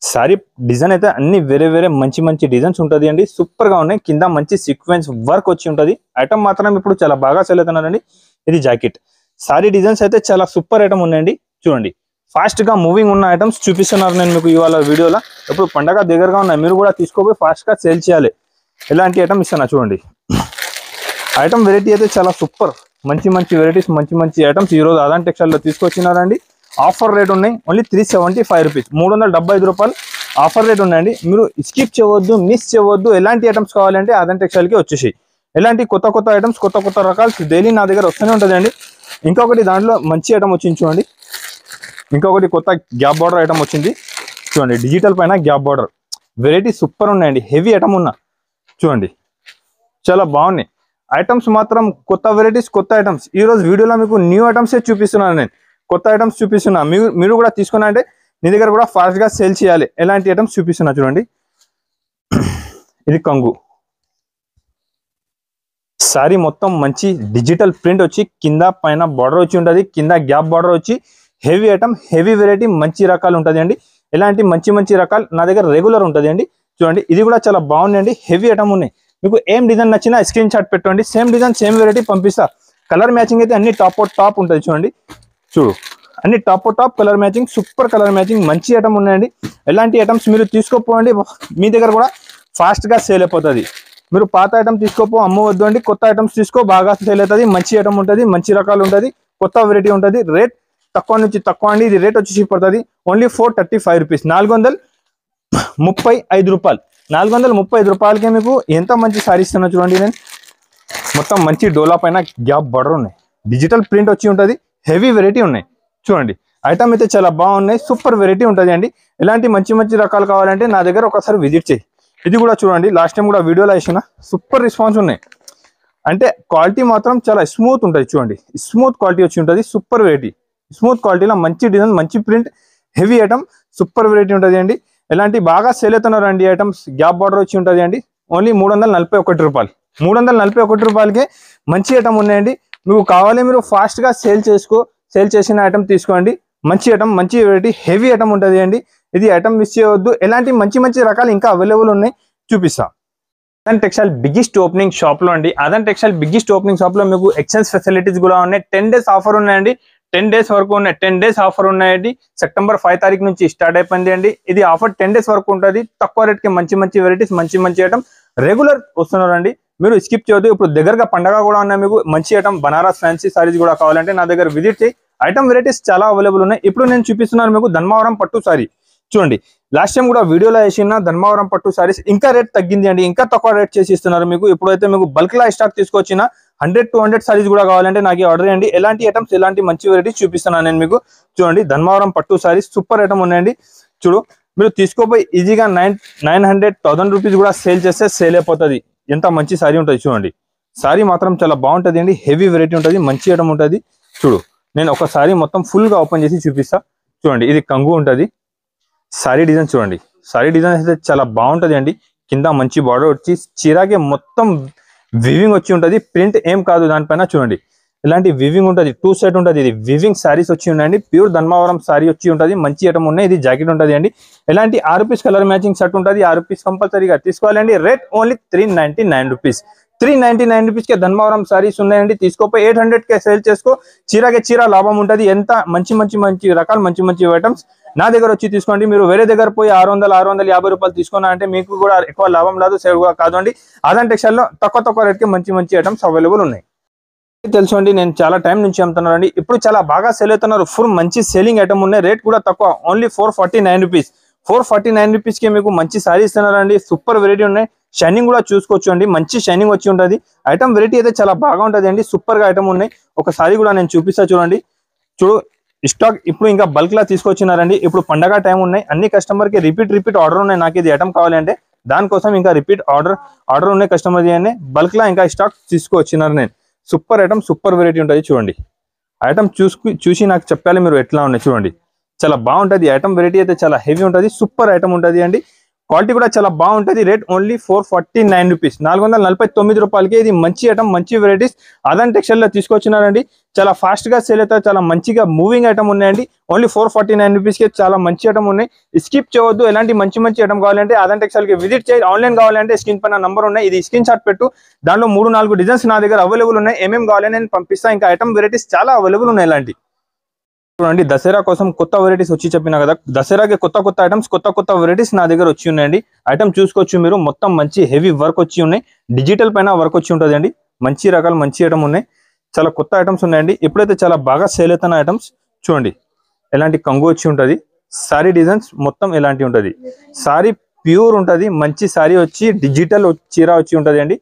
సారీ డిజైన్ అయితే అన్ని వేరే మంచి డిజైన్స్ ఉంటుంది అండి. సూపర్ గా ఉన్నాయి. కింద మంచి సీక్వెన్స్ వర్క్ వచ్చి ఉంటుంది. ఐటమ్ మాత్రం ఇప్పుడు చాలా బాగా సేల్ అవుతున్నారండి. ఇది జాకెట్. సారీ డిజైన్స్ అయితే చాలా సూపర్ ఐటమ్ ఉన్నాయండి. చూడండి ఫాస్ట్ గా మూవింగ్ ఉన్న ఐటమ్స్ చూపిస్తున్నారు నేను మీకు ఇవాళ వీడియోలో. ఇప్పుడు పండగ దగ్గరగా ఉన్నాయి. మీరు కూడా తీసుకోపోయి ఫాస్ట్ గా సేల్ చేయాలి. ఎలాంటి ఐటమ్ ఇస్తున్నా చూడండి. ఐటమ్ వెరైటీ అయితే చాలా సూపర్. మంచి వెరైటీస్, మంచి ఐటమ్స్ ఈ రోజు ఆదాన్ టెక్స్టైల్ లో తీసుకొచ్చినారండి. ఆఫర్ రేట్ ఉన్నాయి ఓన్లీ 375 రూపీస్, 375 రూపాయలు ఆఫర్ రేట్ ఉన్నాయండి. మీరు స్కిప్ చేయవద్దు, మిస్ చేయవద్దు. ఎలాంటి ఐటమ్స్ కావాలంటే ఆదాన్ టెక్స్టైల్ కి వచ్చేసి. ఎలాంటి కొత్త ఐటమ్స్, కొత్త రకాలు డైలీ నా దగ్గర వస్తూనే ఉంటుందండి. ఇంకొకటి దాంట్లో మంచి ఐటమ్ వచ్చింది చూడండి. ఇంకొకటి కొత్త గ్యాప్ బార్డర్ ఐటమ్ వచ్చింది. చూడండి డిజిటల్ పైన గ్యాప్ బార్డర్ వెరైటీ సూపర్ ఉన్నాయండి. హెవీ ఐటమ్ ఉన్నా చూడండి చాలా బాగున్నాయి. ఐటమ్స్ మాత్రం కొత్త వెరైటీస్, కొత్త ఐటమ్స్. ఈ రోజు వీడియోలో మీకు న్యూ ఐటమ్స్ చూపిస్తున్నాను నేను. కొత్త ఐటమ్స్ చూపిస్తున్నా. మీరు కూడా తీసుకున్నా అంటే నీ దగ్గర కూడా ఫాస్ట్ గా సేల్ చేయాలి. ఎలాంటి ఐటమ్స్ చూపిస్తున్నా చూడండి. ఇది కంగు సారీ మొత్తం మంచి డిజిటల్ ప్రింట్ వచ్చి కింద పైన బార్డర్ వచ్చి ఉంటుంది, కింద గ్యాప్ బార్డర్ వచ్చి హెవీ ఐటమ్, హెవీ వెరైటీ, మంచి రకాలు ఉంటుంది అండి. ఇలాంటి మంచి మంచి రకాలు నా దగ్గర రెగ్యులర్ ఉంటుంది అండి. చూడండి ఇది కూడా చాలా బాగుందండి, హెవీ ఐటమ్ ఉన్నాయి. మీకు ఏం డిజైన్ నచ్చినా స్క్రీన్ షాట్ పెట్టండి, సేమ్ డిజైన్ సేమ్ వెరైటీ పంపిస్తా. కలర్ మ్యాచింగ్ అయితే అన్ని టాప్ ఉంటుంది. చూడండి చూడు అన్ని top colour matching, super colour matching, మంచి ఐటమ్ ఉన్నాయండి. ఎలాంటి ఐటమ్స్ మీరు తీసుకోపోండి, మీ దగ్గర కూడా ఫాస్ట్గా సేల్ అయిపోతుంది. మీరు పాత ఐటమ్ తీసుకోపో అమ్మవద్దు అండి, కొత్త ఐటమ్స్ తీసుకో, బాగా సేల్ అవుతుంది. మంచి ఐటమ్ ఉంటుంది, మంచి రకాలు ఉంటుంది, కొత్త వెరైటీ ఉంటుంది. రేట్ తక్కువ నుంచి తక్కువ అండి. ఇది రేట్ వచ్చి పడుతుంది ఓన్లీ 435 రూపీస్, 435 రూపాయలు. 435 రూపాయలకే మీకు ఎంత మంచి సారీ ఇస్తున్నా చూడండి. నేను మొత్తం మంచి డోలా పైన గ్యాప్ బార్డర్ ఉన్నాయి, డిజిటల్ ప్రింట్ వచ్చి ఉంటుంది, హెవీ వెరైటీ ఉన్నాయి. చూడండి ఐటమ్ అయితే చాలా బాగున్నాయి, సూపర్ వెరైటీ ఉంటుంది అండి. ఇలాంటి మంచి మంచి రకాలు కావాలంటే నా దగ్గర ఒకసారి విజిట్ చేయి. ఇది కూడా చూడండి, లాస్ట్ టైం కూడా వీడియోలో వేసిన సూపర్ రెస్పాన్స్ ఉన్నాయి. అంటే క్వాలిటీ మాత్రం చాలా స్మూత్ ఉంటుంది. చూడండి స్మూత్ క్వాలిటీ వచ్చి ఉంటుంది, సూపర్ వెరైటీ, స్మూత్ క్వాలిటీలో మంచి డిజైన్, మంచి print, heavy item, super variety ఉంటుంది అండి. ఇలాంటి బాగా సేల్ అవుతున్నారు అండి ఐటమ్స్. గ్యాప్ బార్డర్ వచ్చి ఉంటుంది అండి, ఓన్లీ 341 రూపాయలు. 341 రూపాయలకే మంచి ఐటమ్ ఉన్నాయండి. మీకు కావాలి మీరు ఫాస్ట్గా సేల్ చేసిన ఐటమ్ తీసుకోండి. మంచి ఐటమ్, మంచి వెరైటీ, హెవీ ఐటమ్ ఉంటుంది అండి. ఇది ఐటమ్ మిస్ చేయవద్దు. ఎలాంటి మంచి మంచి రకాలు ఇంకా అవైలబుల్ ఉన్నాయి చూపిస్తా. అదన్ టెక్స్టైల్ బిగ్గెస్ట్ ఓపెనింగ్ షాప్ లో అండి. అదన్ టెక్స్టైల్ బిగ్గెస్ట్ ఓపెనింగ్ షాప్ లో మీకు ఎక్స్చేంజ్ ఫెసిలిటీస్ కూడా ఉన్నాయి. 10 days ఆఫర్ ఉన్నాయండి, 10 days వరకు ఉన్నాయి. 10 days ఆఫర్ ఉన్నాయండి. సెప్టెంబర్ 5 తారీఖు నుంచి స్టార్ట్ అయిపోయింది అండి. ఇది ఆఫర్ 10 days వరకు ఉంటుంది. తక్కువ రేట్ కి మంచి మంచి వెరైటీస్, మంచి మంచి ఐటమ్ రెగ్యులర్ వస్తున్నారండి. మీరు స్కిప్ చేయొద్దు. ఇప్పుడు దగ్గరగా పండగ కూడా ఉన్నాయి, మీకు మంచి ఐటమ్ బనారస్ ఫ్యాన్సీ సారీస్ కూడా కావాలంటే నా దగ్గర విజిట్ చేయి. ఐటమ్ వెరైటీస్ చాలా అవైలబుల్ ఉన్నాయి. ఇప్పుడు నేను చూపిస్తున్నాను మీకు ధర్మవరం పట్టు సారీ. చూడండి లాస్ట్ టైం కూడా వీడియోలో వేసిన ధర్మవరం పట్టు సారీస్ ఇంకా రేట్ తగ్గింది అండి, ఇంకా తక్కువ రేట్ చేసి ఇస్తున్నారు మీకు. ఇప్పుడైతే మీకు బల్క్ లా స్టాక్ తీసుకొచ్చిన 100-200 సారీస్ కూడా కావాలంటే నాకు ఆర్డర్ చేయండి. ఎలాంటి ఐటమ్స్, ఎలాంటి మంచి వెరైటీస్ చూపిస్తున్నాను నేను మీకు. చూడండి ధర్మవరం పట్టు సారీస్ సూపర్ ఐటమ్ ఉన్నాయండి. చూడు మీరు తీసుకోపోయి ఈజీగా 900-1000 రూపీస్ కూడా సేల్ చేస్తే సేల్ అయిపోతుంది. ఎంత మంచి సారీ ఉంటుంది చూడండి. సారీ మాత్రం చాలా బాగుంటుంది అండి, హెవీ వెరైటీ ఉంటుంది, మంచి ఐటమ్ ఉంటుంది. చూడు నేను ఒక సారీ మొత్తం ఫుల్ గా ఓపెన్ చేసి చూపిస్తా. చూడండి ఇది కంగు ఉంటుంది. సారీ డిజైన్ చూడండి, సారీ డిజైన్ అయితే చాలా బాగుంటుంది అండి. కింద మంచి బార్డర్ వచ్చి చీరాకి మొత్తం వివింగ్ వచ్చి ఉంటుంది, ప్రింట్ ఏం కాదు దానిపైన. చూడండి ఇలాంటి వివింగ్ ఉంటుంది, 2 సెట్ ఉంటుంది. ఇది వివింగ్ సారీస్ వచ్చి ఉన్నాయండి, ప్యూర్ ధర్మవరం సారీ వచ్చి ఉంటుంది, మంచి ఐటమ్ ఉన్నాయి. ఇది జాకెట్ ఉంటుంది అండి. ఇలాంటి 6 రూపీస్ కలర్ మ్యాచింగ్ షర్ట్ ఉంటుంది, 6 రూపీస్ కంపల్సరీగా తీసుకోవాలండి. Rate only 399 rupees. 399 రూపీస్ కే ధర్మవరం సారీస్ ఉన్నాయండి. తీసుకోపోయి 800 కే సేల్ చేసుకో, చీరకే చీర లాభం ఉంటుంది. ఎంత మంచి మంచి మంచి రకాలు, మంచి మంచి ఐటమ్స్ నా దగ్గర వచ్చి తీసుకోండి. మీరు వేరే దగ్గర పోయి 600-650 రూపాయలు తీసుకున్నా అంటే మీకు కూడా ఎక్కువ లాభం లేదు, సేవ్ కూడా కాదు అండి. అదన్ టెక్స్టైల్ లో తక్కువ రేట్ కి మంచి మంచి ఐటమ్స్ అవైలబుల్ ఉన్నాయి. తెలుసు అండి, నేను చాలా టైం నుంచి అమ్ముతున్నానండి. ఇప్పుడు చాలా బాగా సేల్ అవుతున్నారు, ఫుల్ మంచి సేలింగ్ ఐటమ్ ఉన్నాయి. రేట్ కూడా తక్కువ, ఓన్లీ 449 రూపీస్. 449 రూపీస్ కి మీకు మంచి సారీ ఇస్తున్నారండి. సూపర్ వెరైటీ ఉన్నాయి, షైనింగ్ కూడా చూసుకోవచ్చు అండి, మంచి షైనింగ్ వచ్చి ఉంటుంది. ఐటమ్ వెరైటీ అయితే చాలా బాగా ఉంటుంది అండి, సూపర్ గా ఐటమ్ ఉన్నాయి. ఒక సారీ కూడా నేను చూపిస్తా చూడండి. చూడు స్టాక్ ఇప్పుడు ఇంకా బల్క్ లా తీసుకొచ్చినారండి. ఇప్పుడు పండగ టైం ఉన్నాయి, అన్ని కస్టమర్ కి రిపీట్ ఆర్డర్ ఉన్నాయి. నాకు ఇది ఐటమ్ కావాలంటే దానికోసం ఇంకా రిపీట్ ఆర్డర్ ఉన్నాయి కస్టమర్ అని బల్క్ లా ఇంకా స్టాక్ తీసుకొచ్చినారు. నేను సూపర్ ఐటమ్, సూపర్ వెరైటీ ఉంటుంది. చూడండి ఐటమ్ చూసి నాకు చెప్పాలి మీరు ఎట్లా ఉన్నాయి. చూడండి చాలా బాగుంటుంది ఐటమ్ వెరైటీ అయితే, చాలా హెవీ ఉంటుంది, సూపర్ ఐటమ్ ఉంటుంది అండి. క్వాలిటీ కూడా చాలా బాగుంటుంది. రేట్ ఓన్లీ 449 రూపీస్, 449 రూపాయలకి ఇది మంచి ఐటమ్, మంచి వెరైటీస్ అదన్ టెక్స్టైల్ లో తీసుకొచ్చినారండి. చాలా ఫాస్ట్ గా సేల్ అవుతాయి, చాలా మంచిగా మూవింగ్ ఐటమ్ ఉన్నాయండి. ఓన్లీ 449 రూపీస్ కి చాలా మంచి ఐటమ్ ఉన్నాయి. స్కిప్ చేయవద్దు. ఎలాంటి మంచి మంచి ఐటమ్ కావాలంటే అదన్ టెక్స్టైల్ కి విజిట్ చేయి. ఆన్లైన్ కావాలంటే స్క్రీన్ పైన నంబర్ ఉన్నాయి, ఇది స్క్రీన్ షాట్ పెట్టు. దాంట్లో 3-4 డిజైన్స్ నా దగ్గర అవైలబుల్ ఉన్నాయి. ఏమేమి కావాలని నేను పంపిస్తా. ఇంకా ఐటమ్ వెరైటీస్ చాలా అవైలబుల్ ఉన్నాయి. ఇలాంటి చూడండి దసరా కోసం కొత్త వెరైటీస్ వచ్చి చెప్పినా కదా, దసరాకి కొత్త ఐటమ్స్, కొత్త వెరైటీస్ నా దగ్గర వచ్చి ఉన్నాయండి. ఐటమ్ చూసుకోవచ్చు మీరు, మొత్తం మంచి హెవీ వర్క్ వచ్చి ఉన్నాయి, డిజిటల్ పైన వర్క్ వచ్చి ఉంటుంది అండి. మంచి రకాలు, మంచి ఐటమ్ ఉన్నాయి, చాలా కొత్త ఐటమ్స్ ఉన్నాయండి. ఇప్పుడైతే చాలా బాగా సేల్ అవుతున్న ఐటమ్స్ చూడండి. ఎలాంటి కంగు వచ్చి ఉంటుంది, సారీ డిజైన్స్ మొత్తం ఎలాంటి ఉంటుంది. సారీ ప్యూర్ ఉంటుంది, మంచి సారీ వచ్చి డిజిటల్ చీర వచ్చి ఉంటుంది అండి.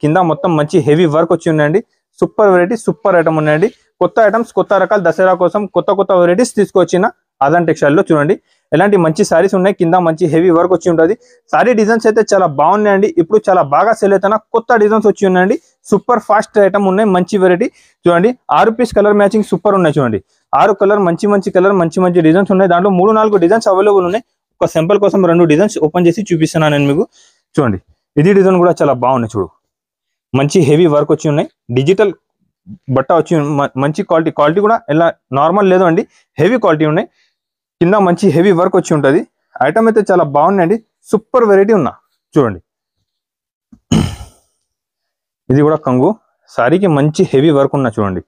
కింద మొత్తం మంచి హెవీ వర్క్ వచ్చి ఉన్నాయండి. సూపర్ వెరైటీ, సూపర్ ఐటమ్ ఉన్నాయండి. కొత్త ఐటమ్స్, కొత్త రకాల దసరా కోసం కొత్త వెరైటీస్ తీసుకొచ్చిన అదన్ టెక్స్టైల్ లో చూడండి. ఎలాంటి మంచి సారీస్ ఉన్నాయి, కింద మంచి హెవీ వర్క్ వచ్చి ఉంటుంది. సారీ డిజైన్స్ అయితే చాలా బాగున్నాయండి. ఇప్పుడు చాలా బాగా సేల్ అవుతున్న కొత్త డిజైన్స్ వచ్చి ఉన్నాయండి. సూపర్ ఫాస్ట్ ఐటమ్ ఉన్నాయి, మంచి వెరైటీ చూడండి. 6 రూపీస్ కలర్ మ్యాచింగ్ సూపర్ ఉన్నాయి. చూడండి 6 కలర్, మంచి కలర్, మంచి డిజైన్స్ ఉన్నాయి. దాంట్లో 3-4 డిజైన్స్ అవైలబుల్ ఉన్నాయి. ఒక సింపుల్ కోసం 2 డిజైన్స్ ఓపెన్ చేసి చూపిస్తున్నాను నేను మీకు. చూడండి ఇది డిజైన్ కూడా చాలా బాగున్నాయి. చూడు మంచి హెవీ వర్క్ వచ్చి ఉన్నాయి. డిజిటల్ బట్ట వచ్చి మంచి క్వాలిటీ కూడా ఎలా నార్మల్ లేదు అండి, హెవీ క్వాలిటీ ఉన్నాయి. కింద మంచి హెవీ వర్క్ వచ్చి ఉంటుంది. ఐటమ్ అయితే చాలా బాగుందండి, సూపర్ వెరైటీ ఉన్నా. చూడండి ఇది కూడా కంగు సారీకి మంచి హెవీ వర్క్ ఉన్నా. చూడండి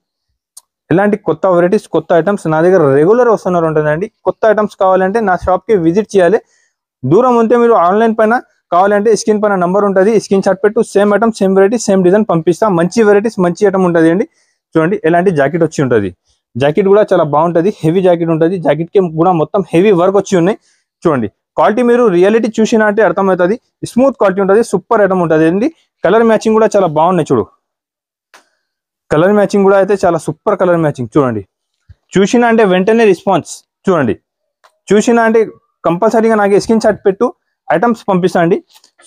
ఇలాంటి కొత్త వెరైటీస్ కొత్త ఐటమ్స్ నా దగ్గర రెగ్యులర్ వస్తున్నారు ఉంటుందండి. కొత్త ఐటమ్స్ కావాలంటే నా షాప్కి విజిట్ చేయాలి. దూరం ఉంటే మీరు ఆన్లైన్ పైన కావాలంటే స్క్రీన్ పైన నంబర్ ఉంటుంది, స్క్రీన్ షాట్ పెట్టు, same item same variety same design పంపిస్తా. మంచి వెరైటీస్ మంచి ఐటమ్ ఉంటుంది అండి. చూడండి ఎలాంటి జాకెట్ వచ్చి ఉంటుంది. జాకెట్ కూడా చాలా బాగుంటుంది, హెవీ జాకెట్ ఉంటుంది. జాకెట్కి కూడా మొత్తం హెవీ వర్క్ వచ్చి ఉన్నాయి. చూడండి క్వాలిటీ మీరు రియాలిటీ చూసినా అంటే అర్థమవుతుంది. స్మూత్ క్వాలిటీ ఉంటుంది, సూపర్ ఐటమ్ ఉంటుంది అండి. కలర్ మ్యాచింగ్ కూడా చాలా బాగున్నాయి. చూడు కలర్ మ్యాచింగ్ కూడా అయితే చాలా సూపర్ కలర్ మ్యాచింగ్. చూడండి చూసినా అంటే వెంటనే రెస్పాన్స్. చూడండి చూసినా అంటే కంపల్సరీగా నాకు స్క్రీన్ షాట్ పెట్టు, ఐటమ్స్ పంపిస్తా అండి.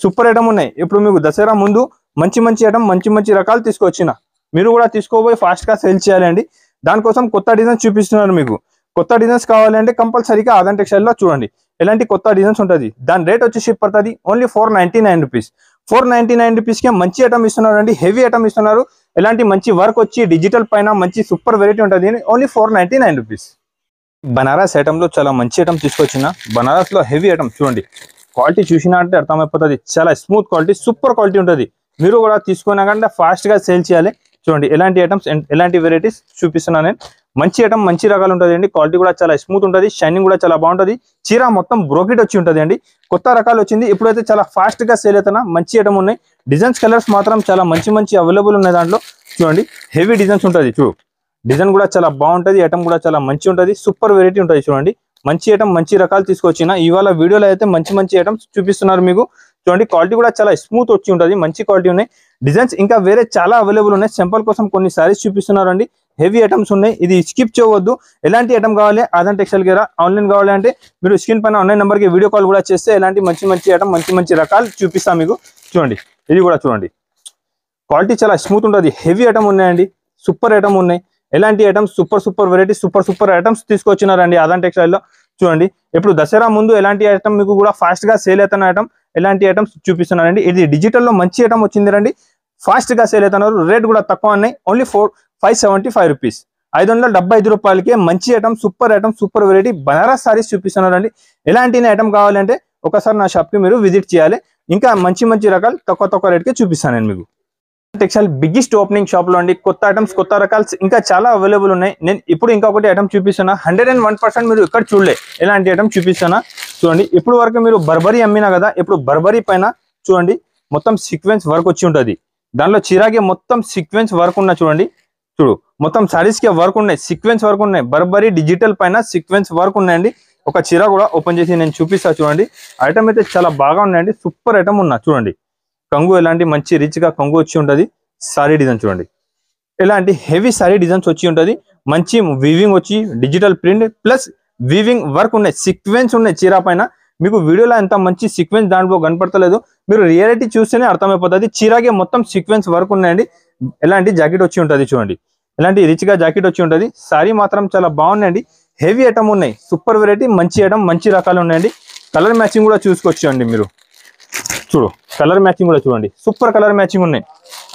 సూపర్ ఐటమ్ ఉన్నాయి. ఇప్పుడు మీకు దసరా ముందు మంచి మంచి ఐటమ్ మంచి రకాలు తీసుకొచ్చిన, మీరు కూడా తీసుకోబోయి ఫాస్ట్గా సేల్ చేయాలండి. దానికోసం కొత్త డిజైన్స్ చూపిస్తున్నారు. మీకు కొత్త డిజైన్స్ కావాలంటే కంపల్సరీగా ఆదాన్ టెక్స్టైల్లో చూడండి ఎలాంటి కొత్త డిజైన్స్ ఉంటుంది. దాని రేట్ వచ్చేసి పడుతుంది ఓన్లీ 499 రూపీస్. 499 రూపీస్కే మంచి ఐటమ్ ఇస్తున్నారు అండి, హెవీ ఐటమ్ ఇస్తున్నారు. ఎలాంటి మంచి వర్క్ వచ్చి డిజిటల్ పైన మంచి సూపర్ వెరైటీ ఉంటుంది. Only 499 rupees. బనారస్ ఐటమ్లో చాలా మంచి ఐటమ్ తీసుకొచ్చిన. బనారస్లో హెవీ ఐటమ్ చూడండి, క్వాలిటీ చూసినా అంటే అర్థమైపోతుంది. చాలా స్మూత్ క్వాలిటీ, సూపర్ క్వాలిటీ ఉంటుంది. మీరు కూడా తీసుకున్నాకంటే ఫాస్ట్గా సేల్ చేయాలి. చూడండి ఎలాంటి ఐటమ్స్ ఎలాంటి వెరైటీస్ చూపిస్తున్నాను నేను. మంచి ఐటమ్ మంచి రకాలు ఉంటుంది అండి. క్వాలిటీ కూడా చాలా స్మూత్ ఉంటుంది, షైనింగ్ కూడా చాలా బాగుంటుంది. చీర మొత్తం బ్రోకెట్ వచ్చి ఉంటుంది అండి. కొత్త రకాలు వచ్చింది, ఇప్పుడైతే చాలా ఫాస్ట్గా సేల్ అవుతున్నా. మంచి ఐటమ్ ఉన్నాయి. డిజైన్స్ కలర్స్ మాత్రం చాలా మంచి అవైలబుల్ ఉన్నాయి దాంట్లో. చూడండి హెవీ డిజైన్స్ ఉంటుంది. చూడు డిజైన్ కూడా చాలా బాగుంటుంది, ఐటమ్ కూడా చాలా మంచి ఉంటుంది, సూపర్ వెరైటీ ఉంటుంది. చూడండి మంచి ఐటమ్ మంచి రకాలు తీసుకొచ్చిన. ఇవాళ వీడియోలో అయితే మంచి ఐటమ్స్ చూపిస్తున్నారు మీకు. చూడండి క్వాలిటీ కూడా చాలా స్మూత్ వచ్చి ఉంటుంది, మంచి క్వాలిటీ ఉన్నాయి. డిజైన్స్ ఇంకా వేరే చాలా అవైలబుల్ ఉన్నాయి. సింపుల్ కోసం కొన్ని సారీస్ చూపిస్తున్నారు అండి. హెవీ ఐటమ్స్ ఉన్నాయి, ఇది స్కిప్ చేయవద్దు. ఎలాంటి ఐటమ్ కావాలి ఆదాన్ టెక్స్టైల్ గారా ఆన్లైన్ కావాలి అంటే మీరు స్క్రీన్ పైన ఆన్లైన్ నెంబర్కి వీడియో కాల్ కూడా చేస్తే ఎలాంటి మంచి ఐటమ్ మంచి రకాలు చూపిస్తాను మీకు. చూడండి ఇది కూడా చూడండి క్వాలిటీ చాలా స్మూత్ ఉంటుంది, హెవీ ఐటమ్ ఉన్నాయండి, సూపర్ ఐటమ్ ఉన్నాయి. ఎలాంటి items super variety super items తీసుకొచ్చినారండి ఆదాన్ టెక్స్టైల్లో. చూడండి ఇప్పుడు దసరా ముందు ఎలాంటి ఐటమ్ మీకు కూడా ఫాస్ట్గా సేల్ అవుతున్న ఐటమ్ ఎలాంటి ఐటమ్స్ చూపిస్తున్నారండి. ఇది డిజిటల్లో మంచి ఐటమ్ వచ్చింది రండి, ఫాస్ట్గా సేల్ అవుతున్నారు. రేట్ కూడా తక్కువ ఉన్నాయి, ఓన్లీ 575 రూపీస్. 575 రూపాయలకే మంచి item super variety Banaras saris చూపిస్తున్నారండి. ఎలాంటి ఐటమ్ కావాలంటే ఒకసారి నా షాప్కి మీరు విజిట్ చేయాలి. ఇంకా మంచి రకాలు తక్కువ రేట్కే చూపిస్తాను నేను మీకు. టెక్స్టైల్ బిగ్గెస్ట్ ఓపెనింగ్ షాప్ లో అండి. కొత్త ఐటమ్స్ కొత్త రకాలు ఇంకా చాలా అవైలబుల్ ఉన్నాయి. నేను ఇప్పుడు ఇంకొకటి ఐటమ్ చూపిస్తున్నా. 101% మీరు ఇక్కడ చూడలే ఎలాంటి ఐటమ్ చూపిస్తున్నా. చూడండి ఇప్పుడు వరకు మీరు బర్బరీ అమ్మినా కదా, ఇప్పుడు బర్బరీ పైన చూడండి మొత్తం సీక్వెన్స్ వర్క్ వచ్చి ఉంటుంది. దానిలో చిరాగే మొత్తం సీక్వెన్స్ వర్క్ ఉన్నా. చూడండి చూడు మొత్తం సారీస్ కి వర్క్ ఉన్నాయి, సీక్వెన్స్ వర్క్ ఉన్నాయి. బర్బరీ డిజిటల్ పైన సీక్వెన్స్ వర్క్ ఉన్నాయండి. ఒక చీర కూడా ఓపెన్ చేసి నేను చూపిస్తా. చూడండి ఐటమ్ అయితే చాలా బాగా ఉన్నాయండి, సూపర్ ఐటమ్ ఉన్నా. చూడండి కంగు ఎలాంటి మంచి రిచ్ గా కంగు వచ్చి ఉంటుంది. సారీ డిజైన్ చూడండి ఎలాంటి హెవీ సారీ డిజైన్స్ వచ్చి ఉంటుంది. మంచి వీవింగ్ వచ్చి digital print plus weaving work ఉన్నాయి, సీక్వెన్స్ ఉన్నాయి చీర పైన. మీకు వీడియోలో ఎంత మంచి సీక్వెన్స్ దాంట్లో కనపడతలేదు, మీరు రియాలిటీ చూస్తేనే అర్థమైపోతుంది. చీరకే మొత్తం సీక్వెన్స్ వర్క్ ఉన్నాయండి. ఎలాంటి జాకెట్ వచ్చి ఉంటుంది. చూడండి ఎలాంటి రిచ్ గా జాకెట్ వచ్చి ఉంటుంది. సారీ మాత్రం చాలా బాగున్నాయండి, హెవీ ఐటమ్ ఉన్నాయి, సూపర్ వెరైటీ మంచి ఐటమ్ మంచి రకాలు ఉన్నాయండి. కలర్ మ్యాచింగ్ కూడా చూసుకోవచ్చండి మీరు. చూడు కలర్ మ్యాచింగ్ కూడా చూడండి, సూపర్ కలర్ మ్యాచింగ్ ఉన్నాయి.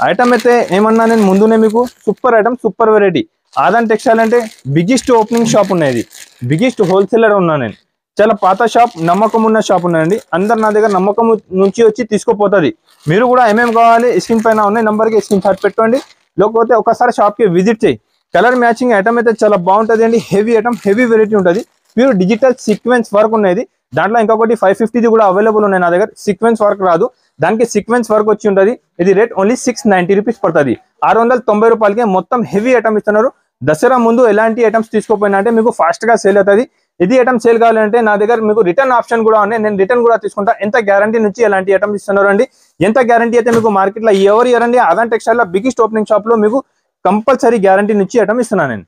ఐటమ్ అయితే ఏమన్నా నేను ముందునే మీకు super item super variety. Adan textile అంటే బిగ్గెస్ట్ ఓపెనింగ్ షాప్ ఉన్నాయి, బిగ్గెస్ట్ హోల్సేలర్ ఉన్నా నేను. చాలా పాత షాప్, నమ్మకం ఉన్న షాప్ ఉన్నాయండి. అందరు నా దగ్గర నమ్మకం నుంచి వచ్చి తీసుకుపోతుంది. మీరు కూడా ఏమేమి కావాలి స్క్రీన్ పైన ఉన్నాయి నెంబర్కి స్క్రీన్ షాట్ పెట్టండి, లేకపోతే ఒకసారి షాప్కి విజిట్ చేయి. కలర్ మ్యాచింగ్ ఐటమ్ అయితే చాలా బాగుంటుంది అండి. హెవీ ఐటమ్ హెవీ వెరైటీ ఉంటుంది. ప్యూర్ డిజిటల్ సీక్వెన్స్ వర్క్ ఉన్నది. దాంట్లో ఇంకొకటి 550 కూడా అవైలబుల్ ఉన్నాయి నా దగ్గర. సీక్వెన్స్ వర్క్ రాదు, దానికి సీక్వెన్స్ వర్క్ వచ్చి ఉంటుంది. ఇది రేట్ ఓన్లీ 690 రూపీస్ పడుతుంది. 690 రూపాయలకి మొత్తం హెవీ ఐటమ్ ఇస్తున్నారు. దసరా ముందు ఎలాంటి ఐటమ్స్ తీసుకోపోయినా అంటే మీకు ఫాస్ట్ గా సేల్ అవుతుంది. ఇది ఐటమ్ సేల్ కావాలంటే నా దగ్గర మీకు రిటర్న్ ఆప్షన్ కూడా ఉన్నాయి, నేను రిటర్న్ కూడా తీసుకుంటా. ఎంత గ్యారంటీ నుంచి ఎలాంటి ఐటమ్స్ ఇస్తున్నారు అండి, ఎంత గ్యారంటీ అయితే మీకు మార్కెట్ లో ఎవరు ఇవ్వరండి. ఆదాన్ టెక్స్టైల్ లో బిగ్గెస్ట్ ఓపెనింగ్ షాప్ లో మీకు కంపల్సరీ గ్యారంటీ నుంచి ఐటమ్ ఇస్తున్నాను నేను.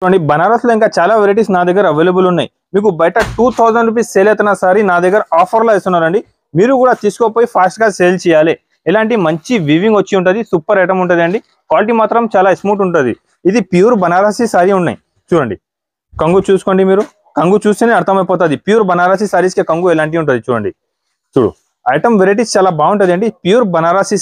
చూడండి బనారస్ లో ఇంకా చాలా వెరైటీస్ నా దగ్గర అవైలబుల్ ఉన్నాయి. మీకు బయట 2000 రూపీస్ సేల్ అవుతున్న సారీ నా దగ్గర ఆఫర్ లో ఇస్తున్నారండి. మీరు కూడా తీసుకోపోయి ఫాస్ట్ గా సేల్ చేయాలి. ఇలాంటి మంచి వీవింగ్ వచ్చి ఉంటుంది, సూపర్ ఐటమ్ ఉంటుంది అండి. క్వాలిటీ మాత్రం చాలా స్మూత్ ఉంటుంది. ఇది ప్యూర్ బనారసీ సారీ ఉన్నాయి. చూడండి కంగు చూసుకోండి, మీరు కంగు చూస్తేనే అర్థమైపోతుంది. ప్యూర్ బనారసీ సారీస్ కి కంగు ఎలాంటి ఉంటుంది చూడండి. చూడు ఐటమ్ వెరైటీస్ చాలా బాగుంటది అండి. ప్యూర్ బనారసి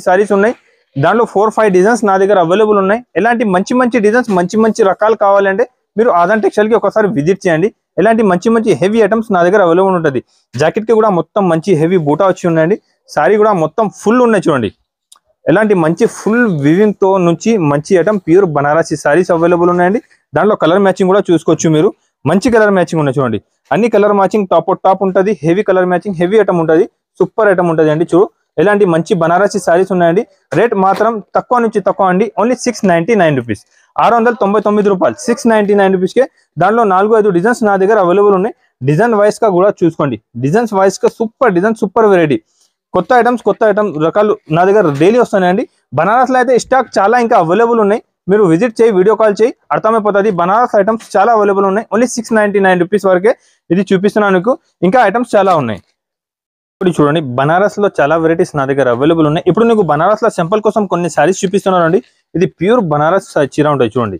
సారీస్ ఉన్నాయి. దాంట్లో 4-5 డిజైన్స్ నా దగ్గర అవైలబుల్ ఉన్నాయి. ఎలాంటి మంచి డిజైన్స్ మంచి రకాలు కావాలంటే మీరు ఆదాన్ టెక్స్టైల్ కి ఒకసారి విజిట్ చేయండి. ఎలాంటి మంచి హెవీ ఐటమ్స్ నా దగ్గర అవైలబుల్ ఉంటుంది. జాకెట్ కి కూడా మొత్తం మంచి హెవీ బూటా వచ్చి ఉన్నాయండి. సారీ కూడా మొత్తం ఫుల్ ఉన్నాయి చూడండి. ఎలాంటి మంచి ఫుల్ వివింగ్ తో నుంచి మంచి item pure Banarasi saris available ఉన్నాయండి. దాంట్లో కలర్ మ్యాచింగ్ కూడా చూసుకోవచ్చు మీరు. మంచి కలర్ మ్యాచింగ్ ఉన్నాయి చూడండి. అన్ని కలర్ మ్యాచింగ్ టాప్ ఉంటుంది. Heavy colour matching heavy item ఉంటుంది. సూపర్ ఐటమ్ ఉంటుంది అండి. చూడు ఎలాంటి మంచి బనారసి సారీస్ ఉన్నాయండి. రేట్ మాత్రం తక్కువ నుంచి తక్కువ అండి. ఓన్లీ 699 రూపీస్, 699 రూపాయలు, 699 రూపీస్ కే. దాంట్లో 4-5 డిజైన్స్ నా దగ్గర అవైలబుల్ ఉన్నాయి. డిజైన్ వైస్ గా కూడా చూసుకోండి. డిజైన్స్ వైస్ గా సూపర్ డిజైన్, సూపర్ వెరైటీ, కొత్త ఐటమ్ రకాలు నా దగ్గర డైలీ వస్తున్నాయండి. బనారస్ లో అయితే స్టాక్ చాలా ఇంకా అవైలబుల్ ఉన్నాయి. మీరు విజిట్ చేయి, వీడియో కాల్ చేయి, అర్థమైపోతుంది. బనారస్ ఐటమ్స్ చాలా అవైలబుల్ ఉన్నాయి. ఓన్లీ 699 రూపీస్ వరకే ఇది చూపిస్తున్నాను మీకు. ఇంకా ఐటమ్స్ చాలా ఉన్నాయి. ఇప్పుడు చూడండి బనారస్ లో చాలా వెరైటీస్ నా దగ్గర అవైలబుల్ ఉన్నాయి. ఇప్పుడు నీకు బనారస్ లో సింపుల్ కోసం కొన్ని సారీస్ చూపిస్తున్నాను అండి. ఇది ప్యూర్ బనారస్ చీర ఉంటుంది చూడండి.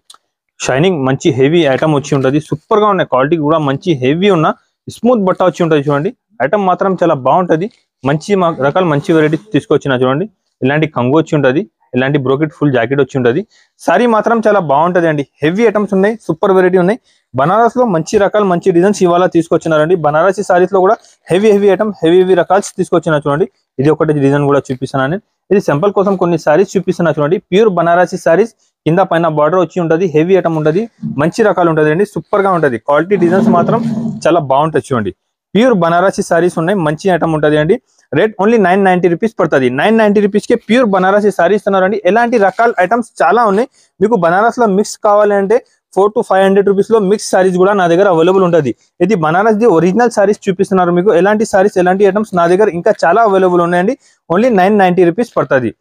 షైనింగ్ మంచి హెవీ ఐటమ్ వచ్చి ఉంటుంది. సూపర్ గా ఉన్నాయి. క్వాలిటీ కూడా మంచి హెవీ ఉన్న స్మూత్ బట్ట వచ్చి ఉంటుంది చూడండి. ఐటమ్ మాత్రం చాలా బాగుంటది. మంచి రకాల మంచి వెరైటీస్ తీసుకొచ్చిన చూడండి. ఇలాంటి కంగు వచ్చి ఉంటుంది. ఇలాంటి బ్రోకెట్ ఫుల్ జాకెట్ వచ్చి ఉంటుంది. సారీ మాత్రం చాలా బాగుంటది అండి. హెవీ ఐటమ్స్ ఉన్నాయి. సూపర్ వెరైటీ ఉన్నాయి. బనారస్ లో మంచి రకాలు మంచి డిజైన్స్ ఇవాళ తీసుకొచ్చినారండి. బనారసి సారీస్ లో కూడా హెవీ ఐటమ్ హెవీ రకాలు తీసుకొచ్చిన చూడండి. ఇది ఒకటి డిజైన్ కూడా చూపిస్తున్నాను. ఇది సింపుల్ కోసం కొన్ని సారీస్ చూపిస్తున్నా చూడండి. ప్యూర్ బనారసి సారీస్, కింద పైన బార్డర్ వచ్చి ఉంటుంది. హెవీ ఐటమ్ ఉంటుంది. మంచి రకాలు ఉంటుంది అండి. సూపర్ గా ఉంటుంది. క్వాలిటీ డిజైన్స్ మాత్రం చాలా బాగుంటుంది చూడండి. ప్యూర్ బనారసి సారీస్ ఉన్నాయి. మంచి ఐటమ్ ఉంటుంది అండి. రేట్ ఓన్లీ 990 రూపీస్ పడుతుంది. 990 రూపీస్ కి ప్యూర్ బనారసి సారీ ఇస్తున్నారండి. ఎలాంటి రకాల ఐటమ్స్ చాలా ఉన్నాయి. మీకు బనారస్ లో మిక్స్ కావాలంటే 400 to 500 రూపీస్ లో మిక్స్ సారీస్ కూడా నా దగ్గర అవైలబుల్ ఉంటుంది. ఇది బనారస్ ది ఒరిజినల్ సారీస్ చూపిస్తున్నారు మీకు. ఎలాంటి సారీస్ ఎలాంటి ఐటమ్స్ నా దగ్గర ఇంకా చాలా అవైలబుల్ ఉన్నాయండి. ఓన్లీ 990 రూపీస్ పడుతుంది.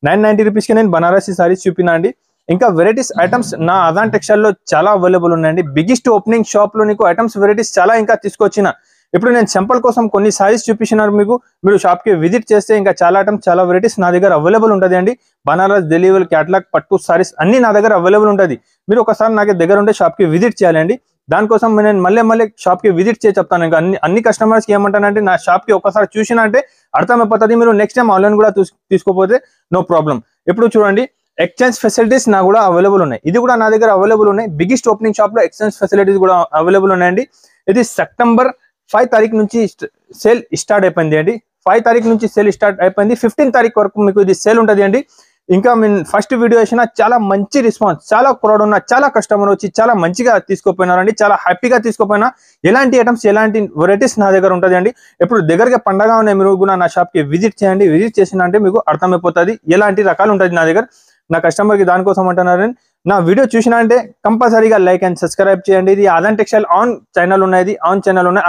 990 రూపీస్ కి నేను బనారసి సారీస్ చూపినా అండి. ఇంకా వెరైటీస్ ఐటమ్స్ నా ఆదాన్ టెక్స్టైల్ లో చాలా అవైలబుల్ ఉన్నాయండి. బిగ్గెస్ట్ ఓపెనింగ్ షాప్ లో నీకు ఐటమ్స్ వెరైటీస్ చాలా ఇంకా తీసుకొచ్చిన. ఇప్పుడు నేను సింపుల్ కోసం కొన్ని సారీస్ చూపించినారు మీకు. మీరు షాప్ కి విజిట్ చేస్తే ఇంకా చాలా ఐటమ్స్ చాలా వెరైటీస్ నా దగ్గర అవైలబుల్ ఉంటుంది అండి. బనారస్ డెలివరీ క్యాటలాగ్ పట్టు సారీస్ అన్ని నా దగ్గర అవైలబుల్ ఉంటుంది. మీరు ఒకసారి నాకు దగ్గర ఉంటే షాప్ కి విజిట్ చేయాలండి. దానికోసం నేను మళ్ళీ షాప్ కి విజిట్ చేసి చెప్తాను. ఇంకా అన్ని కస్టమర్స్ కి ఏమంటానంటే నా షాప్ కి ఒకసారి చూసినా అంటే అర్థమైపోతుంది. మీరు నెక్స్ట్ టైం ఆన్లైన్ కూడా తీసుకోపోతే నో ప్రాబ్లం. ఇప్పుడు చూడండి ఎక్స్చేంజ్ ఫెసిలిటీస్ నా కూడా అవైలబుల్ ఉన్నాయి. ఇది కూడా నా దగ్గర అవైలబుల్ ఉన్నాయి. బిగ్గెస్ట్ ఓపెనింగ్ షాప్ లో ఎక్స్చేంజ్ ఫెసిలిటీస్ కూడా అవైలబుల్ ఉన్నాయండి. ఇది సెప్టెంబర్ 5 తారీఖు నుంచి సేల్ స్టార్ట్ అయిపోయింది అండి. 5 తారీఖు నుంచి సేల్ స్టార్ట్ అయిపోయింది. 15 తారీఖు వరకు మీకు ఇది సేల్ ఉంటుంది అండి. ఇంకా మేము ఫస్ట్ వీడియో వేసిన చాలా మంచి రెస్పాన్స్, చాలా క్రౌడ్ ఉన్న చాలా కస్టమర్ వచ్చి చాలా మంచిగా తీసుకోపోయినారండి. చాలా హ్యాపీగా తీసుకోపోయినా. ఎలాంటి ఐటమ్స్ ఎలాంటి వెరైటీస్ నా దగ్గర ఉంటుంది అండి. ఇప్పుడు దగ్గరగా పండగ ఉన్నాయి. మీరు కూడా నా షాప్ కి విజిట్ చేయండి. విజిట్ చేసిన అంటే మీకు అర్థమైపోతుంది ఎలాంటి రకాలు ఉంటుంది నా దగ్గర. నా కస్టమర్ కి దానికోసం అంటున్నారని నా వీడియో చూసినా అంటే కంపల్సరీగా లైక్ అండ్ సబ్స్క్రైబ్ చేయండి. ఇది ఆదాన్ టెక్స్టైల్ ఆన్ ఛానల్ ఉన్నాయి.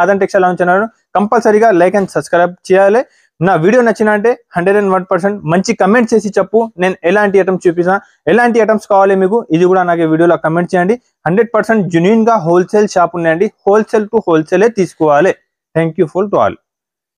ఆదాన్ టెక్స్టైల్ ఆన్ ఛానల్ కంపల్సరీగా లైక్ అండ్ సబ్స్క్రైబ్ చేయాలి. నా వీడియో నచ్చిన అంటే 101% మంచి కమెంట్ చేసి చెప్పు. నేను ఎలాంటి ఐటమ్స్ చూపిస్తా, ఎలాంటి ఐటమ్స్ కావాలి మీకు, ఇది కూడా నాకు వీడియోలో కమెంట్ చేయండి. 100% జెన్యూన్ గా హోల్సేల్ షాప్ ఉన్నాయండి. హోల్సేల్ టు హోల్సేలే తీసుకోవాలి. Thank you full to all.